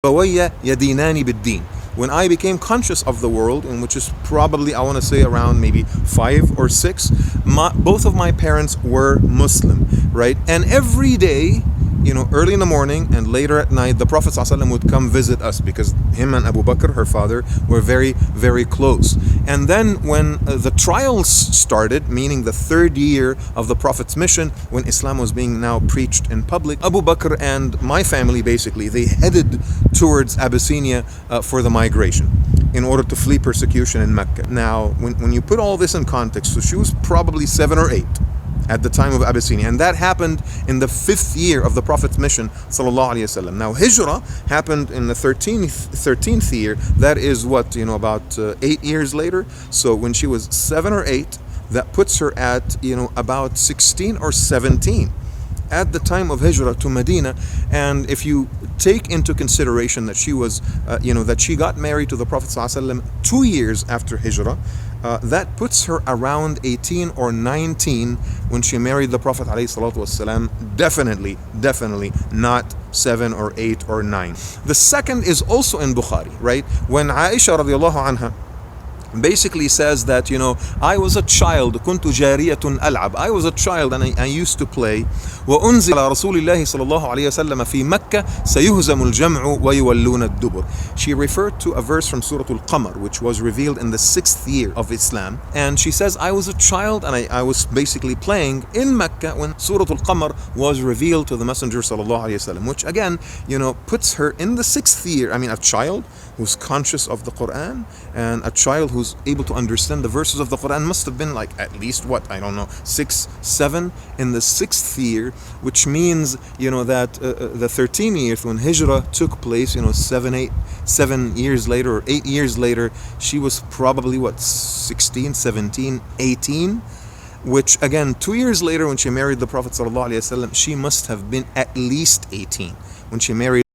فَوَيَّ يَدِينَانِ بِالدِّينِ. When I became conscious of the world, and which is probably, I want to say, around maybe 5 or 6, both of my parents were Muslim, right? And every day, early in the morning and later at night, the Prophet ﷺ would come visit us, because him and Abu Bakr, her father, were very, very close. And then when the trials started, meaning the 3rd year of the Prophet's mission, when Islam was being now preached in public, Abu Bakr and my family, basically, they headed towards Abyssinia for the migration in order to flee persecution in Mecca. Now, when you put all this in context, so she was probably 7 or 8 at the time of Abyssinia, and that happened in the 5th year of the Prophet's mission, sallallahu alaihi wasallam. Now, Hijrah happened in the 13th year. That is what, about 8 years later. So when she was 7 or 8, that puts her at, about 16 or 17 at the time of Hijrah to Medina. And if you take into consideration that she was, that she got married to the Prophet ﷺ 2 years after Hijrah, that puts her around 18 or 19 when she married the Prophet ﷺ. Definitely not 7 or 8 or 9. The second is also in Bukhari, right? When Aisha radiallahu anha basically says that, I was a child, كنت جارية ألعب. I was a child and I used to play. وأنزل على رسول الله صلى الله عليه وسلم في مكة سيهزم الجمع ويولون الدبر. She referred to a verse from Surah Al-Qamar, which was revealed in the 6th year of Islam. And she says, I was a child and I was basically playing in Mecca when Surah Al-Qamar was revealed to the Messenger صلى الله عليه وسلم, which again, puts her in the 6th year. I mean, a child who's conscious of the Quran and a child who's able to understand the verses of the Quran must have been like at least 6, 7 in the 6th year, which means that the 13th year when Hijrah took place, 7 years later or 8 years later, she was probably 16, 17, 18, which again 2 years later when she married the Prophet ﷺ, she must have been at least 18 when she married